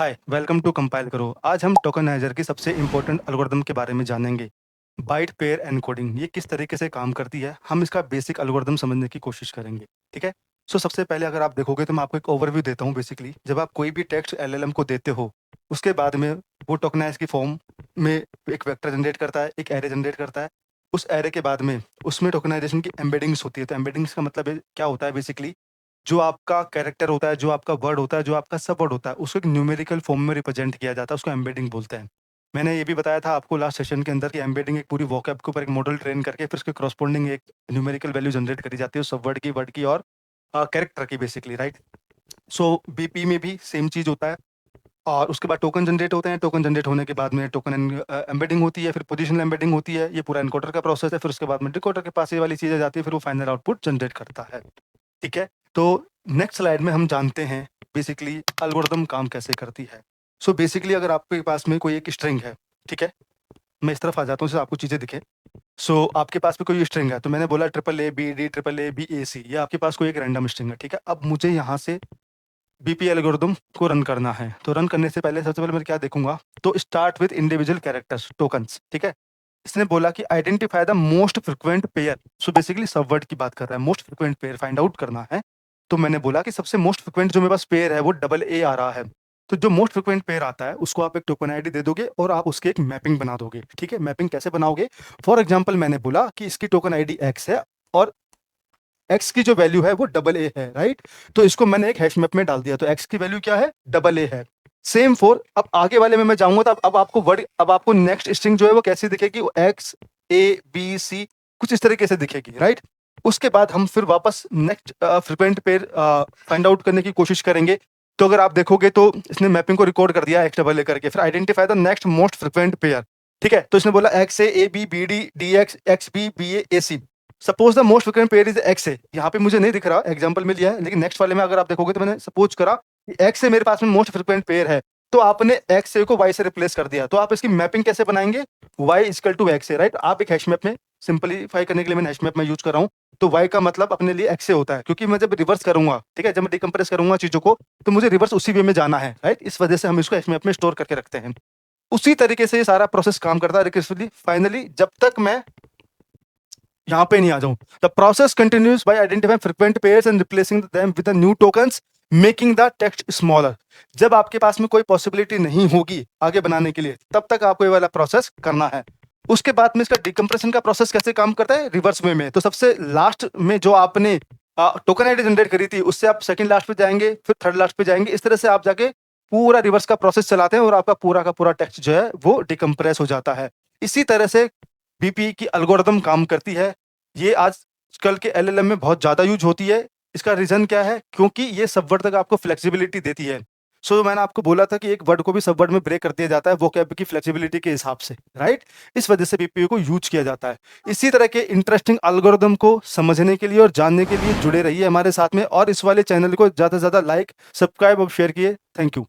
Hi, welcome to compile करो। आज हम टोकनाइजर की सबसे इम्पोर्टेंट एल्गोरिदम के बारे में जानेंगे। बाइट पेयर एन्कोडिंग ये किस तरीके से काम करती है, हम इसका बेसिक एल्गोरिदम समझने की कोशिश करेंगे। ठीक है। सबसे पहले अगर आप देखोगे तो मैं आपको एक ओवरव्यू देता हूँ। बेसिकली जब आप कोई भी टेक्स्ट एलएलएम को देते हो, उसके बाद में वो टोकनाइज की फॉर्म में एक वेक्टर जनरेट करता है, एक एरे जनरेट करता है। उस एरे के बाद में उसमें टोकनाइजेशन की एम्बेडिंग्स होती है। तो एम्बेडिंग्स का मतलब क्या होता है? बेसिकली जो आपका कैरेक्टर होता है, जो आपका वर्ड होता है, जो आपका सब वर्ड होता है, उसको एक न्यूमेरिकल फॉर्म में रिप्रेजेंट किया जाता है, उसको एम्बेडिंग बोलते हैं। मैंने ये भी बताया था आपको लास्ट सेशन के अंदर कि एम्बेडिंग एक पूरी वोकैब के ऊपर एक मॉडल ट्रेन करके फिर उसके कॉरस्पॉन्डिंग एक न्यूमेरिकल वैल्यू जनरेट करी जाती है सब वर्ड की और कैरेक्टर की बेसिकली, राइट? बीपी में भी सेम चीज़ होता है। और उसके बाद टोकन जनरेट होते हैं। टोकन जनरेट होने के बाद में टोकन एम्बेडिंग होती है, फिर पोजिशनल एम्बेडिंग होती है। ये पूरा एनकोडर का प्रोसेस है। फिर उसके बाद में डिकोडर के पास ये वाली चीज़ें जाती है, फिर वो फाइनल आउटपुट जनरेट करता है। ठीक है। तो नेक्स्ट स्लाइड में हम जानते हैं बेसिकली एल्गोरिदम काम कैसे करती है। बेसिकली अगर आपके पास में कोई एक स्ट्रिंग है, ठीक है, मैं इस तरफ आ जाता हूँ जिससे आपको चीज़ें दिखे। आपके पास में कोई स्ट्रिंग है, तो मैंने बोला triple A B D triple A B A C, ये आपके पास कोई एक रैंडम स्ट्रिंग है। ठीक है। अब मुझे यहाँ से बीपी एल्गोरिदम को रन करना है। तो रन करने से पहले सबसे पहले मैं क्या देखूंगा? तो start with individual characters tokens. ठीक है। इसने बोला कि identify the most frequent pair. Basically सब वर्ड की बात कर रहा है, most frequent pair find out करना है। तो मैंने बोला कि सबसे मोस्ट फ्रिक्वेंट जो मेरे पास पेयर है वो डबल ए आ रहा है। तो जो मोस्ट फ्रिक्वेंट पेयर आता है उसको आप एक टोकन आईडी दे दोगे और आप उसकी एक मैपिंग बना दोगे। ठीक है। मैपिंग कैसे बनाओगे? फॉर एग्जाम्पल मैंने बोला कि इसकी टोकन आईडी एक्स है और एक्स की जो वैल्यू है वो डबल ए है, राइट? तो इसको मैंने एक हैश मैप में डाल दिया। तो एक्स की वैल्यू क्या है? डबल ए है। सेम फॉर अब आगे वाले में मैं जाऊंगा तो अब आपको नेक्स्ट स्ट्रिंग जो है वो कैसी दिखेगी? एक्स ए बी सी कुछ इस तरीके से दिखेगी, राइट? उसके बाद हम फिर वापस next frequent pair find out करने की कोशिश करेंगे। तो अगर आप देखोगे तो इसने मैपिंग को रिकॉर्ड कर दिया एक्स डबल ए करके, फिर identify the next most frequent pair. ठीक है। तो इसने बोला X A B B D D X B B A C. Suppose the most frequent pair is X है। यहाँ पे मुझे नहीं दिख रहा, एग्जांपल में लिया है, लेकिन नेक्स्ट वाले में अगर आप देखोगे तो मैंने सपोज करा कि एक्स है मेरे पास में मोस्ट फ्रिक्वेंट पेयर है। तो आपने एक्स ए को वाई से रिप्लेस कर दिया। तो आप इसकी मैपिंग कैसे बनाएंगे? Y equal to X A, right? आप एक हैश मैप में सिंपलीफाई करने के लिए मैंने हैश मैप में यूज कर रहा हूँ। तो वाई का मतलब अपने लिए एक्स ए होता है, क्योंकि मैं जब रिवर्स करूंगा, ठीक है, जब मैं डिकम्प्रेस करूंगा चीजों को, तो मुझे रिवर्स उसी वे में जाना है, राइट? इस वजह से हम इसको हैश मैप में स्टोर करके रखते हैं। उसी तरीके से ये सारा प्रोसेस काम करता है रिकर्सिवली। फाइनली जब तक मैं यहाँ पे नहीं आ जाऊं, the process continues bye identifying frequent pairs and replacing them with new tokens making the text smaller. जब आपके पास में कोई पॉसिबिलिटी नहीं होगी आगे बनाने के लिए, तब तक आपको ये वाला प्रोसेस करना है। उसके बाद में इसका डिकम्प्रेशन का प्रोसेस कैसे काम करता है? रिवर्स वे में। तो सबसे लास्ट में जो आपने टोकन आईडी जनरेट करी थी, उससे आप सेकंड लास्ट पे जाएंगे, फिर थर्ड लास्ट पे जाएंगे। इस तरह से आप जाके पूरा रिवर्स का प्रोसेस चलाते हैं और आपका पूरा का पूरा टेक्स्ट जो है वो डिकम्प्रेस हो जाता है। इसी तरह से बीपी की एल्गोरिदम काम करती है। ये आजकल के एलएलएम में बहुत ज़्यादा यूज होती है। इसका रीज़न क्या है? क्योंकि ये सब वर्ड तक आपको फ्लेक्सिबिलिटी देती है। मैंने आपको बोला था कि एक वर्ड को भी सब वर्ड में ब्रेक कर दिया जाता है वोकैब की फ्लेक्सिबिलिटी के हिसाब से, राइट? इस वजह से बीपीयू को यूज किया जाता है। इसी तरह के इंटरेस्टिंग एल्गोरिदम को समझने के लिए और जानने के लिए जुड़े रहिए हमारे साथ में, और इस वाले चैनल को ज़्यादा से ज़्यादा लाइक, सब्सक्राइब और शेयर किए। Thank you.